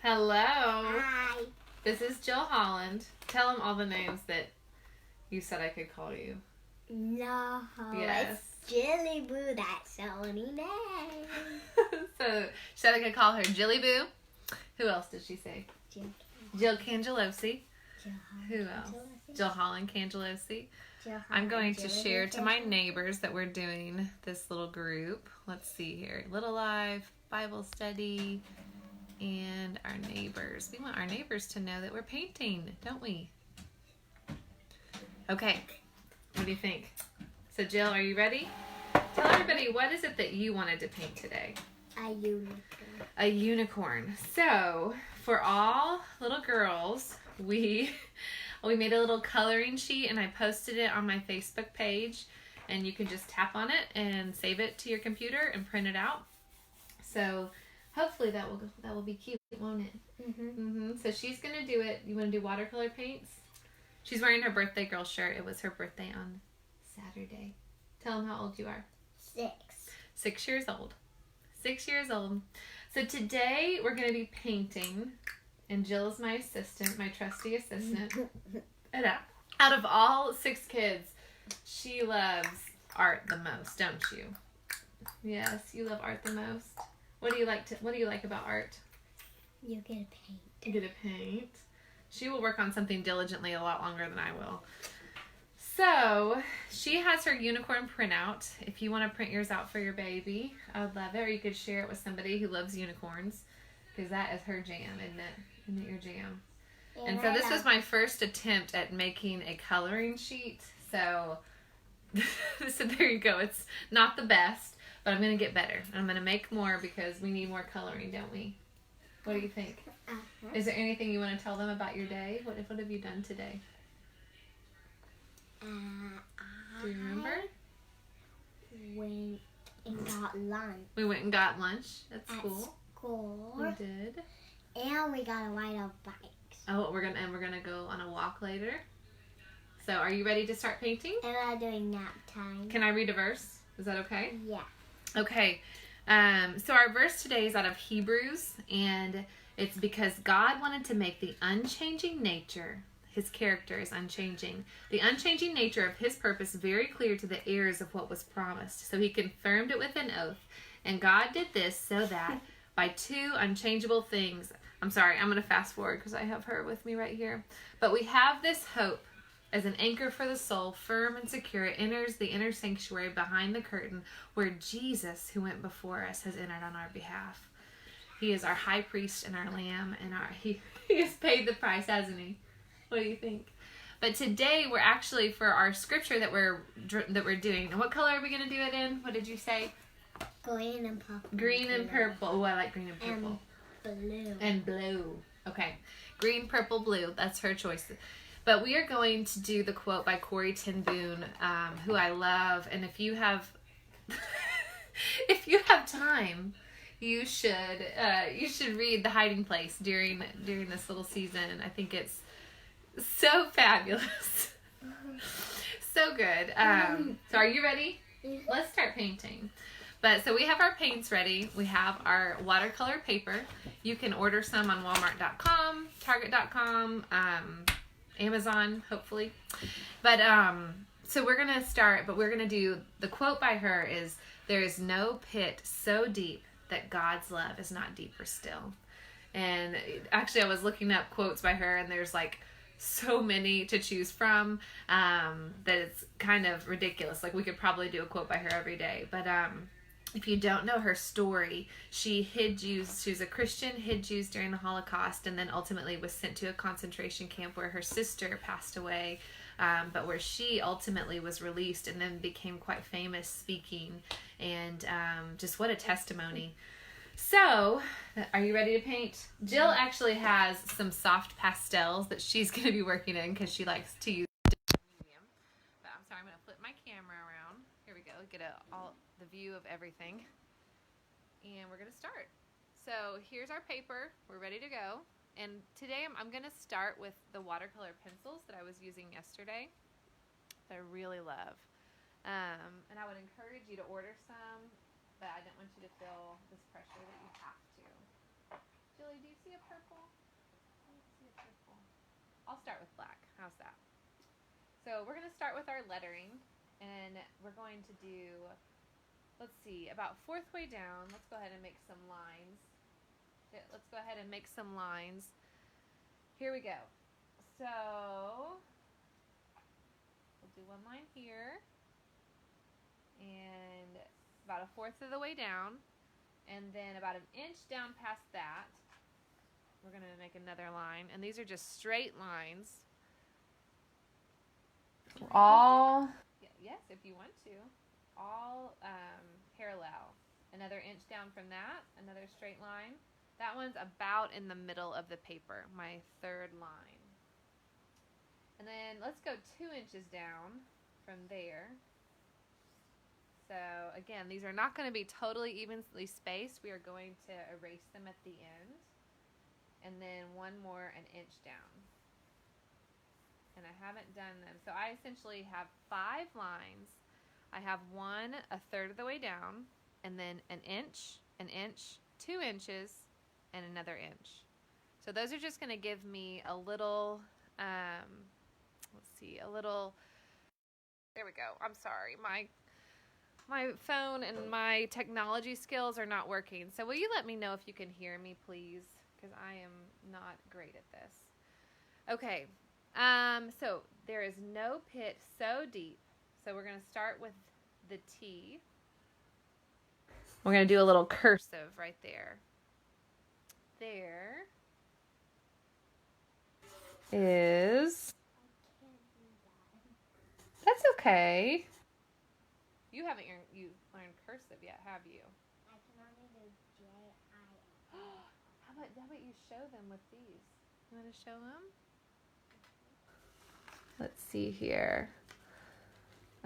Hello. Hi. This is Jill Holland. Tell them all the names that you said I could call you. No. Yes. It's Jilly Boo. That's the only name. So she said I could call her Jilly Boo. Who else did she say? Jill Cangelosi. Who else? Jill Holland Cangelosi. I'm going to share to my neighbors that we're doing this little group. Let's see here. Little Live, Bible study, and our neighbors. We want our neighbors to know that we're painting, don't we? Okay. What do you think? So Jill, are you ready? Tell everybody, what is it that you wanted to paint today? A unicorn. A unicorn. So, for all little girls, we made a little coloring sheet and I posted it on my Facebook page, and you can just tap on it and save it to your computer and print it out. So, hopefully that will be cute, won't it? So she's gonna do it. You want to do watercolor paints? She's wearing her birthday girl shirt. It was her birthday on Saturday. Tell them how old you are. 6. 6 years old. 6 years old. So today we're going to be painting, and Jill is my assistant, my trusty assistant. And out of all 6 kids, she loves art the most, don't you? Yes, you love art the most. What do you like about art? You get to paint. You get to paint. She will work on something diligently a lot longer than I will. So, she has her unicorn printout. If you want to print yours out for your baby, I would love it. Or you could share it with somebody who loves unicorns, because that is her jam, isn't it? Isn't it your jam? And so this was my first attempt at making a coloring sheet. So there you go. It's not the best, but I'm going to get better. I'm going to make more because we need more coloring, don't we? What do you think? Is there anything you want to tell them about your day? What have you done today? Do you remember? Went and got lunch. We went and got lunch at school. We At did. And we got to ride our bikes. Oh, we're gonna go on a walk later. So, are you ready to start painting? And I'm doing nap time. Can I read a verse? Is that okay? Yeah. Okay. So our verse today is out of Hebrews, and it's because God wanted to make the unchanging nature. His character is unchanging. The unchanging nature of his purpose very clear to the heirs of what was promised. So he confirmed it with an oath. And God did this so that by 2 unchangeable things. I'm sorry, I'm going to fast forward because I have her with me right here. But we have this hope as an anchor for the soul, firm and secure. It enters the inner sanctuary behind the curtain where Jesus, who went before us, has entered on our behalf. He is our high priest and our lamb, and he has paid the price, hasn't he? What do you think? But today we're actually, for our scripture that we're doing, and what color are we going to do it in? What did you say? Green and purple. Green and purple. Oh, I like green and purple. And blue. And blue. Okay. Green, purple, blue. That's her choice. But we are going to do the quote by Corrie ten Boom, who I love. And if you have time, you should read The Hiding Place during this little season. I think it's so fabulous. So good. So are you ready? Let's start painting. But so we have our paints ready. We have our watercolor paper. You can order some on Walmart.com, Target.com, Amazon, hopefully. But so we're gonna start. But we're gonna do the quote by her is, "There is no pit so deep that God's love is not deeper still." And actually, I was looking up quotes by her, and there's like so many to choose from that it's kind of ridiculous. Like we could probably do a quote by her every day. But if you don't know her story, she hid Jews. She was a Christian, hid Jews during the Holocaust, and then ultimately was sent to a concentration camp where her sister passed away, but where she ultimately was released and then became quite famous speaking. And just what a testimony. So, are you ready to paint? Jill actually has some soft pastels that she's going to be working in because she likes to use medium. But I'm sorry, I'm going to flip my camera around. Here we go. Get the view of everything. And we're going to start. So, here's our paper. We're ready to go. And today I'm going to start with the watercolor pencils that I was using yesterday that I really love. And I would encourage you to order some, but I don't want you to feel this pressure that you have to. Lily, do you see a purple? I don't see a purple. I'll start with black. How's that? So we're going to start with our lettering, and we're going to do, let's see, about 4th way down. Let's go ahead and make some lines. Let's go ahead and make some lines. Here we go. So we'll do one line here, and about 1/4 of the way down, and then about 1 inch down past that, we're going to make another line, and these are just straight lines. All, yes, if you want to, all parallel. Another inch down from that, another straight line. That one's about in the middle of the paper, my 3rd line. And then let's go 2 inches down from there. So again, these are not going to be totally evenly spaced. We are going to erase them at the end. And then one more 1 inch down. And I haven't done them. So I essentially have 5 lines. I have one 1/3 of the way down, and then 1 inch, 1 inch, 2 inches, and another inch. So those are just going to give me a little, let's see, a little, there we go. I'm sorry. My phone and my technology skills are not working. So will you let me know if you can hear me, please? Because I am not great at this. Okay. So there is no pit so deep. So we're going to start with the T. We're going to do a little cursive right there. There is, that's okay. You haven't learned cursive yet, have you? I can only do J-I-N. How about you show them with these? You want to show them? Let's see here.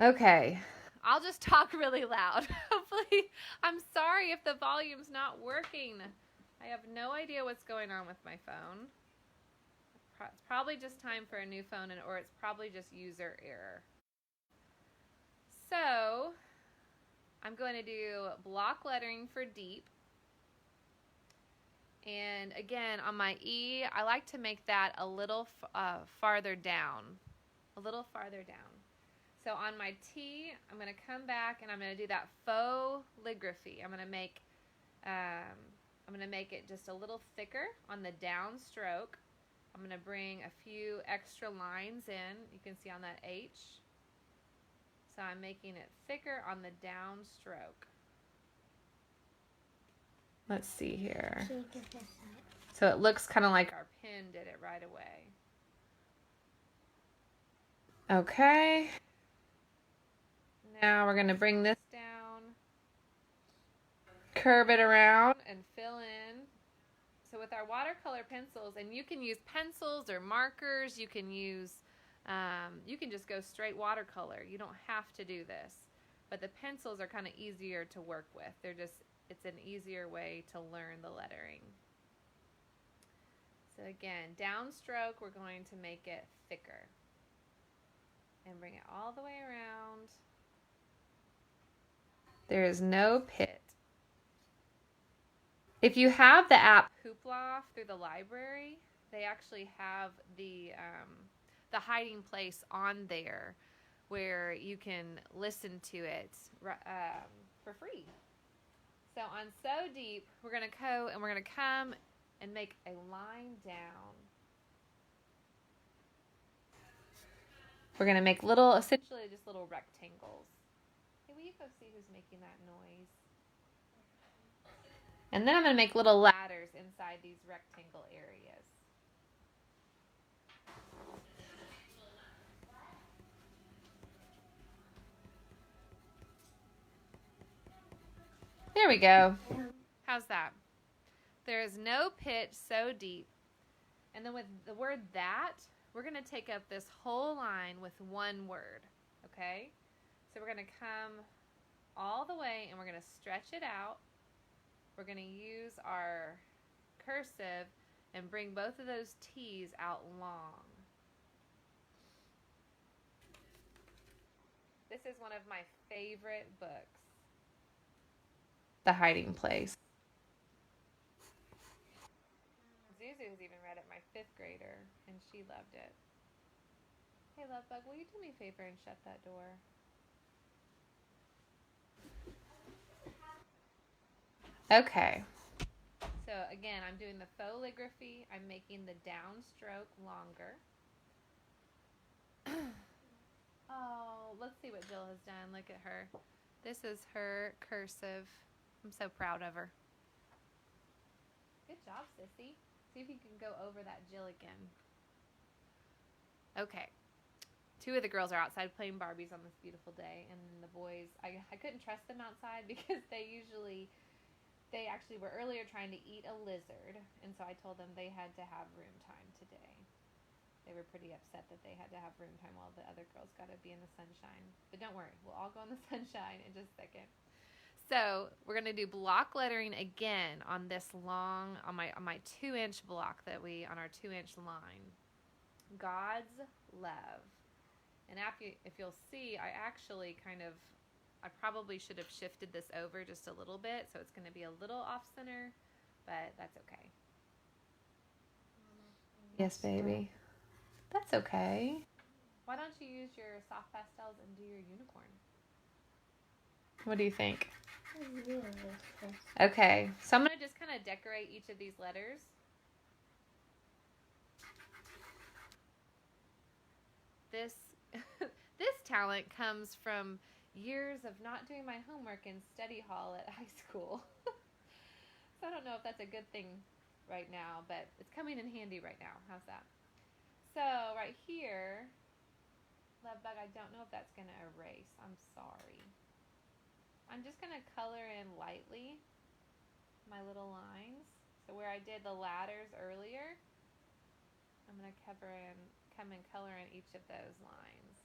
Okay. I'll just talk really loud. Hopefully, I'm sorry if the volume's not working. I have no idea what's going on with my phone. It's probably just time for a new phone, or it's probably just user error. So, I'm going to do block lettering for deep. And again, on my E, I like to make that a little farther down. A little farther down. So on my T, I'm going to come back and I'm going to do that faux calligraphy. I'm going to make it just a little thicker on the down stroke. I'm going to bring a few extra lines in. You can see on that H. So I'm making it thicker on the down stroke. Let's see here. Can you get this out? So it looks kind of like our pen did it right away. Okay. Now we're going to bring this down, curve it around, and fill in. So with our watercolor pencils, and you can use pencils or markers, you can use, you can just go straight watercolor. You don't have to do this. But the pencils are kind of easier to work with. It's an easier way to learn the lettering. So again, downstroke, we're going to make it thicker. And bring it all the way around. There is no pit. If you have the app Hoopla through the library, they actually have the hiding place on there where you can listen to it for free. So on So Deep, we're going to go and we're going to come and make a line down. We're going to make essentially just little rectangles. Hey, will you go see who's making that noise? And then I'm going to make little ladders inside these rectangle areas. There we go. How's that? There is no pit so deep. And then with the word that, we're going to take up this whole line with one word, okay? So we're going to come all the way and we're going to stretch it out. We're going to use our cursive and bring both of those T's out long. This is one of my favorite books, The Hiding Place. Yuzu has even read it, my 5th grader, and she loved it. Hey, Love Bug, will you do me a favor and shut that door? Okay. So again, I'm doing the foligraphy. I'm making the downstroke longer. Oh, let's see what Jill has done. Look at her. This is her cursive. I'm so proud of her. Good job, Sissy. See if you can go over that Jill again. Okay. 2 of the girls are outside playing Barbies on this beautiful day, and the boys, I couldn't trust them outside because they actually were earlier trying to eat a lizard, and so I told them they had to have room time today. They were pretty upset that they had to have room time while the other girls got to be in the sunshine. But don't worry, we'll all go in the sunshine in just a second. So we're going to do block lettering again on this long, on my 2-inch block that on our 2-inch line. God's love. And if you'll see, I actually I probably should have shifted this over just a little bit, so it's going to be a little off center, but that's okay. Yes, baby. That's okay. Why don't you use your soft pastels and do your unicorn? What do you think? Okay, so I'm going to just kind of decorate each of these letters. This talent comes from years of not doing my homework in study hall at high school. So I don't know if that's a good thing right now, but it's coming in handy right now. How's that? So right here, Love Bug, I don't know if that's going to erase. I'm sorry. I'm just going to color in lightly my little lines. So where I did the ladders earlier, I'm going to come and color in each of those lines.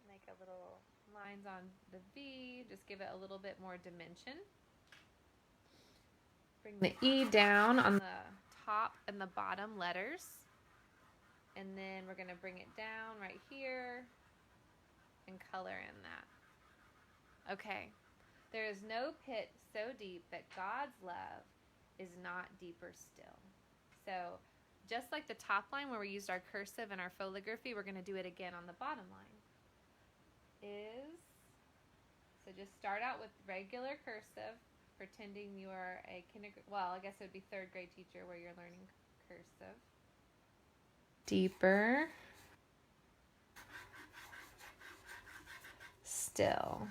Make a little lines on the V, just give it a little bit more dimension. Bring the E down on the top and the bottom letters. And then we're going to bring it down right here and color in that. Okay. There is no pit so deep that God's love is not deeper still. So just like the top line where we used our cursive and our foligraphy, we're going to do it again on the bottom line. So just start out with regular cursive, pretending you are a I guess it would be 3rd grade teacher where you're learning cursive. Deeper still.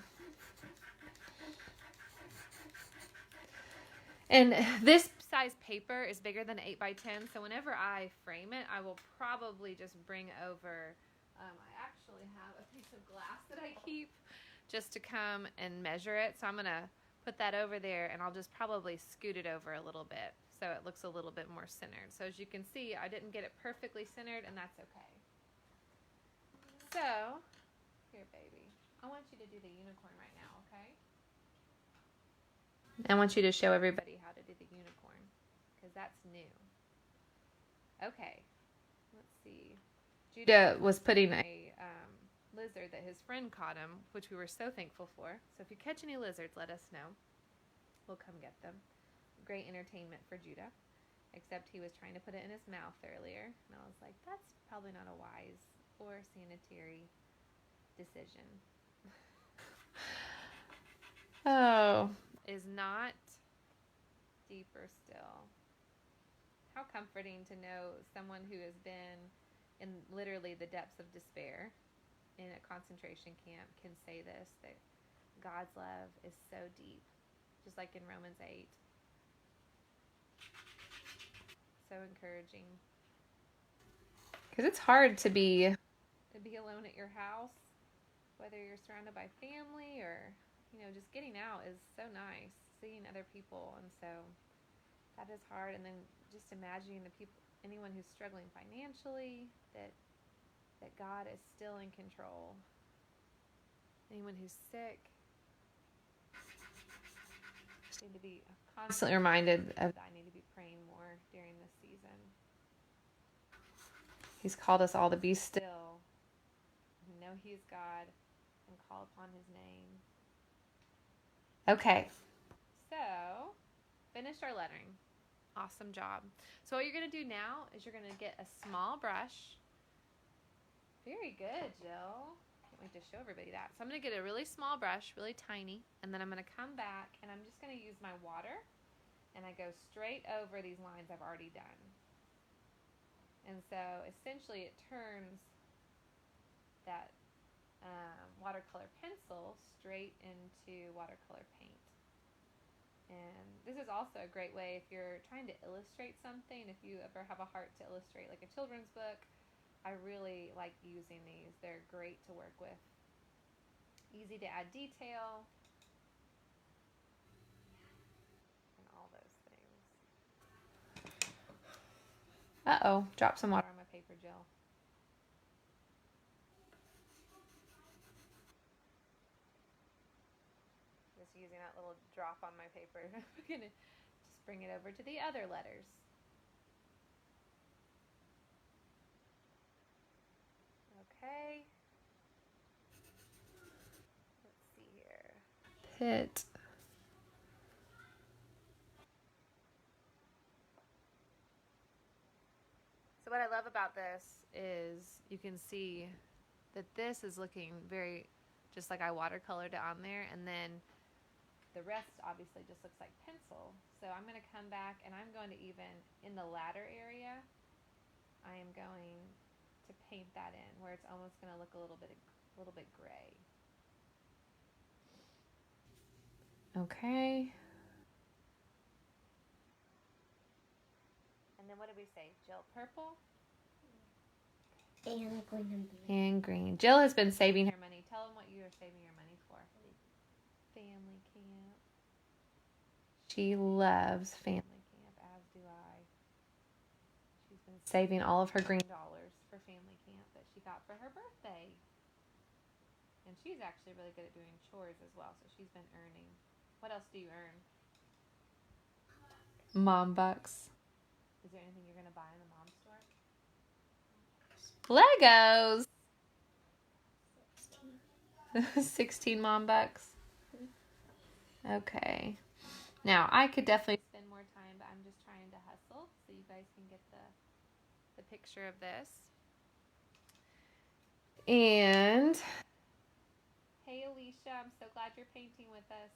And this size paper is bigger than 8x10, so whenever I frame it, I will probably just bring over, I actually have a piece of glass that I keep just to come and measure it. So I'm going to put that over there, and I'll just probably scoot it over a little bit so it looks a little bit more centered. So as you can see, I didn't get it perfectly centered, and that's okay. So, here, baby. I want you to do the unicorn right now, okay? I want you to show everybody how to do the unicorn, because that's new. Okay, let's see. Judah was putting a lizard that his friend caught him, which we were so thankful for. So if you catch any lizards, let us know. We'll come get them. Great entertainment for Judah, except he was trying to put it in his mouth earlier, and I was like, that's probably not a wise or sanitary decision. Oh, is not deeper still. How comforting to know someone who has been in literally the depths of despair in a concentration camp can say this, that God's love is so deep, just like in Romans 8. So encouraging. Because it's hard to be alone at your house, whether you're surrounded by family or, just getting out is so nice, seeing other people, and so that is hard. And then just imagining anyone who's struggling financially, that God is still in control. Anyone who's sick, I need to be constantly reminded of that. I need to be praying more during this season. He's called us all to be still, and know He's God, and call upon His name. Okay, so finished our lettering. Awesome job. So what you're going to do now is you're going to get a small brush. Very good, Jill. Can't wait to show everybody that. So I'm going to get a really small brush, really tiny, and then I'm going to come back and I'm just going to use my water and I go straight over these lines I've already done. And so essentially it turns that watercolor pencil straight into watercolor paint. And this is also a great way if you're trying to illustrate something, if you ever have a heart to illustrate like a children's book. I really like using these. They're great to work with. Easy to add detail and all those things. Uh-oh, drop some water on my paper, Jill. Just using that little drop on my paper. We're going to just bring it over to the other letters. Okay. Let's see here. Pit. So what I love about this is you can see that this is looking very just like I watercolored it on there, and then the rest obviously just looks like pencil. So I'm going to come back and I'm going to even in the latter area, I am going to paint that in where it's almost going to look a little bit gray. Okay. And then what did we say? Jill, purple? And green and blue. And green. Jill has been saving her money. Tell them what you are saving your money for. Family camp. She loves family camp, as do I. She's been saving all of her green dollars for family camp that she got for her birthday. And she's actually really good at doing chores as well, so she's been earning. What else do you earn? Mom bucks. Is there anything you're going to buy in the mom store? Legos! 16 mom bucks. Okay. Now, I could definitely spend more time, but I'm just trying to hustle so you guys can get the picture of this. And, hey Alicia, I'm so glad you're painting with us.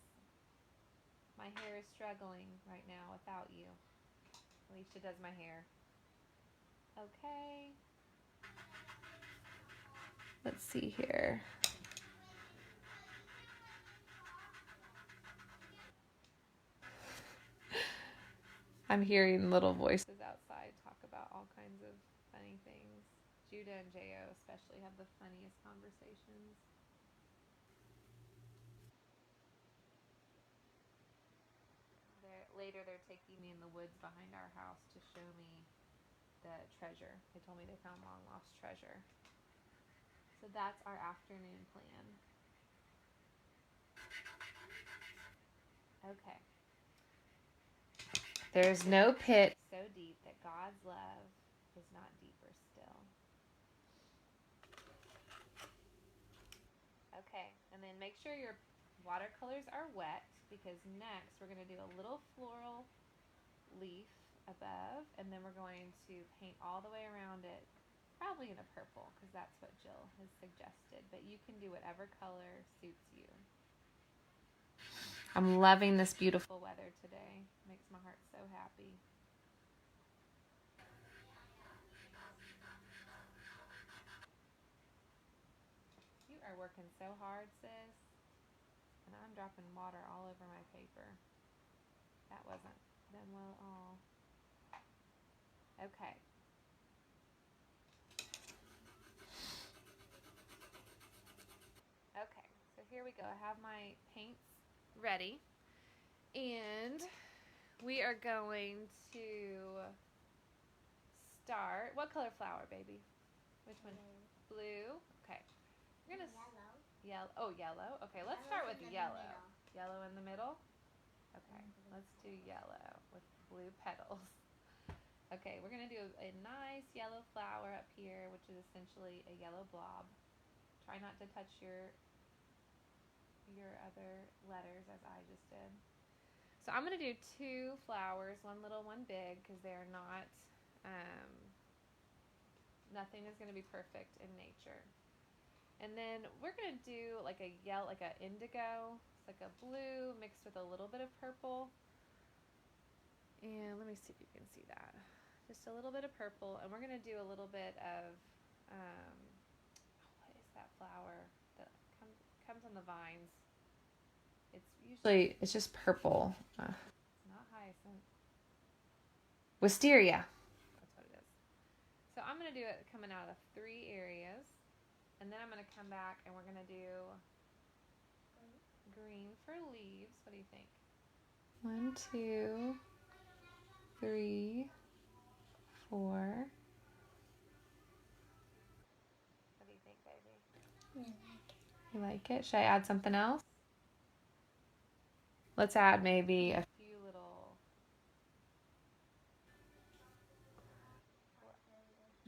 My hair is struggling right now without you. Alicia does my hair. Okay. Let's see here. I'm hearing little voices outside talk about all kinds of funny things. Judah and Jo especially have the funniest conversations. Later they're taking me in the woods behind our house to show me the treasure. They told me they found long lost treasure. So that's our afternoon plan. Okay. There's no pit so deep that God's love is not deeper still. Okay, and then make sure your watercolors are wet because next we're going to do a little floral leaf above, and then we're going to paint all the way around it, probably in a purple because that's what Jill has suggested, but you can do whatever color suits you. I'm loving this beautiful weather today. Makes my heart so happy. You are working so hard, sis. And I'm dropping water all over my paper. That wasn't done well at all. Okay. Okay, so here we go. I have my paints ready. And we are going to start. What color flower, baby? Which one? Blue. Okay. We're gonna Yellow. Oh, yellow. Okay, let's Yellow's start with in the yellow. middle. Yellow in the middle? Okay, let's do yellow with blue petals. Okay, we're going to do a nice yellow flower up here, which is essentially a yellow blob. Try not to touch your other letters as I just did. So I'm going to do 2 flowers, one little, one big, because they are not, nothing is going to be perfect in nature. And then we're going to do like a yellow, like a indigo. It's like a blue mixed with a little bit of purple. And let me see if you can see that. Just a little bit of purple. And we're going to do a little bit of, what is that flower that comes on the vines? It's usually, it's just purple. It's not hyacinth. Wisteria. That's what it is. So I'm going to do it coming out of 3 areas. And then I'm going to come back and we're going to do green for leaves. What do you think? 1, 2, 3, 4. What do you think, baby? You like it? Should I add something else? Let's add maybe a few little.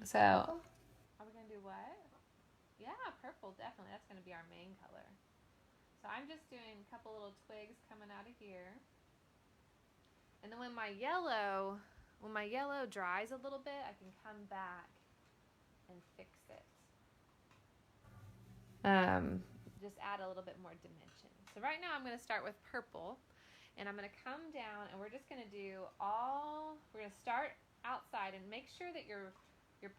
So, are we going to do what? Yeah, purple, definitely. That's going to be our main color. So I'm just doing a couple little twigs coming out of here. And then when my yellow dries a little bit, I can come back and fix it. Just add a little bit more dimension. So right now I'm going to start with purple. And I'm going to come down and we're just going to do we're going to start outside and make sure that your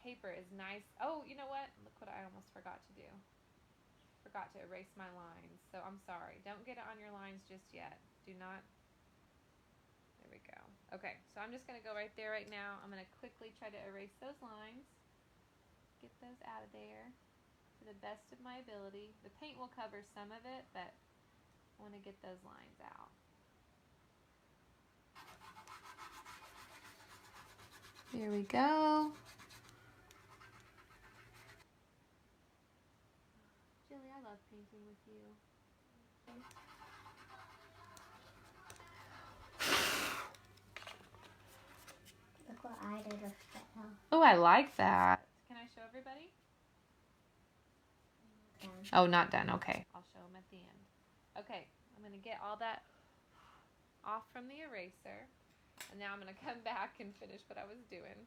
paper is nice. Oh, you know what? Look what I almost forgot to do. Forgot to erase my lines. So I'm sorry. Don't get it on your lines just yet. Do not. There we go. Okay, so I'm just going to go right there right now. I'm going to quickly try to erase those lines. Get those out of there to the best of my ability. The paint will cover some of it, but I want to get those lines out. There we go. Jilly, I love painting with you. Look what I did with that. Oh, I like that. Can I show everybody? Okay. Oh, not done. Okay. I'll show them at the end. Okay, I'm going to get all that off from the eraser. And now I'm going to come back and finish what I was doing.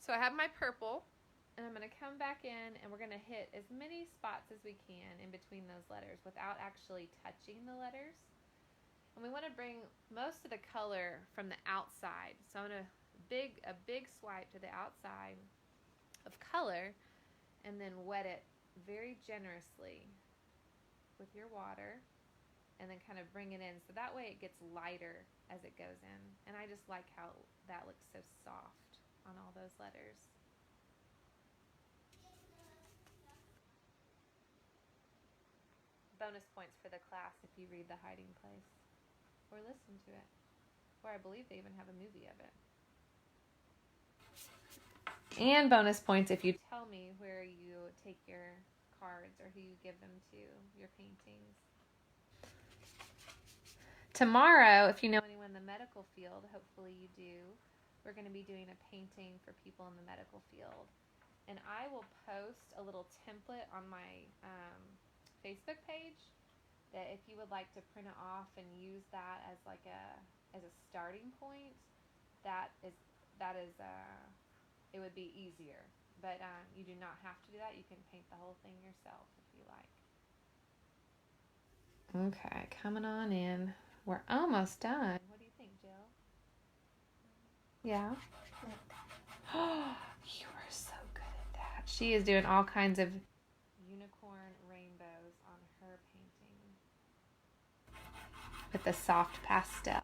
So I have my purple. And I'm going to come back in and we're going to hit as many spots as we can in between those letters without actually touching the letters. And we want to bring most of the color from the outside. So I'm going to a big swipe to the outside of color and then wet it very generously with your water and then kind of bring it in. So that way it gets lighter as it goes in. And I just like how that looks so soft on all those letters. Bonus points for the class if you read The Hiding Place or listen to it, or I believe they even have a movie of it. And bonus points if you tell me where you take your cards or who you give them to, your paintings. Tomorrow, if you know anyone in the medical field, hopefully you do, we're going to be doing a painting for people in the medical field. And I will post a little template on my Facebook page that if you would like to print it off and use that as like a starting point, it would be easier. But you do not have to do that. You can paint the whole thing yourself if you like. Okay, coming on in. We're almost done. What do you think, Jill? Yeah? Oh, you are so good at that. She is doing all kinds of unicorn rainbows on her painting with the soft pastel,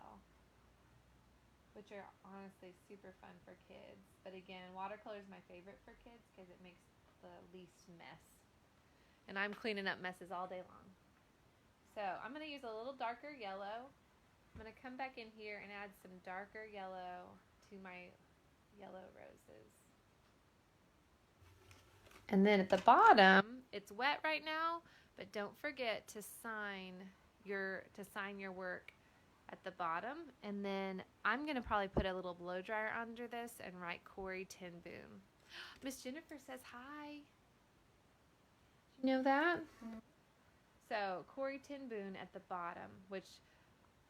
which are honestly super fun for kids. But again, watercolor is my favorite for kids because it makes the least mess. And I'm cleaning up messes all day long. So I'm going to use a little darker yellow. I'm going to come back in here and add some darker yellow to my yellow roses. And then at the bottom, it's wet right now, but don't forget to sign your work at the bottom. And then I'm going to probably put a little blow dryer under this and write Corey Ten Boom. Miss Jennifer says hi. You know that? So Corey Ten Boom at the bottom, which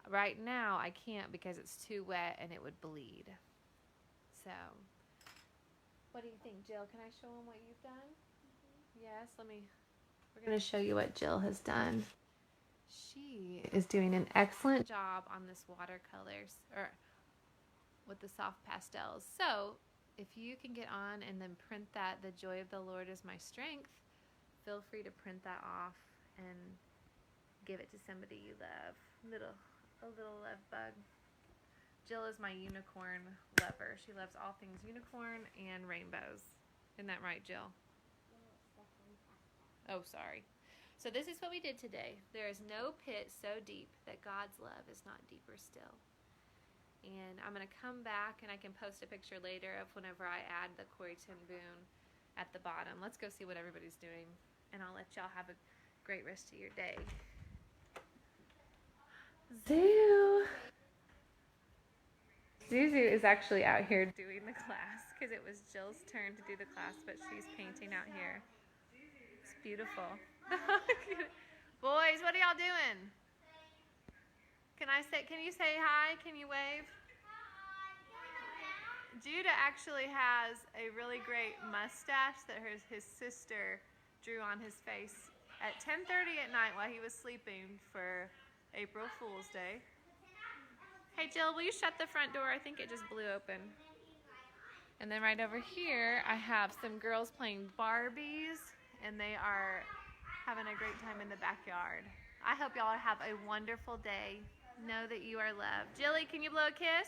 Right now, I can't because it's too wet and it would bleed. So, what do you think, Jill? Can I show them what you've done? Yes, we're going to show you what Jill has done. She is doing an excellent job on this watercolors, or with the soft pastels. So, if you can get on and then print that, "The joy of the Lord is my strength," feel free to print that off and give it to somebody you love. A little love bug. Jill is my unicorn lover. She loves all things unicorn and rainbows. Isn't that right, Jill? Oh, sorry. So this is what we did today. There is no pit so deep that God's love is not deeper still. And I'm going to come back and I can post a picture later of whenever I add the Corrie ten Boom at the bottom. Let's go see what everybody's doing. And I'll let y'all have a great rest of your day. Zuzu is actually out here doing the class because it was Jill's turn to do the class, but she's painting out here. It's beautiful. Boys, what are y'all doing? Can you say hi? Can you wave? Judah actually has a really great mustache that his sister drew on his face at 10:30 at night while he was sleeping for April Fool's Day. Hey Jill, will you shut the front door? I think it just blew open. And then right over here, I have some girls playing Barbies, and they are having a great time in the backyard. I hope y'all have a wonderful day. Know that you are loved. Jilly, can you blow a kiss?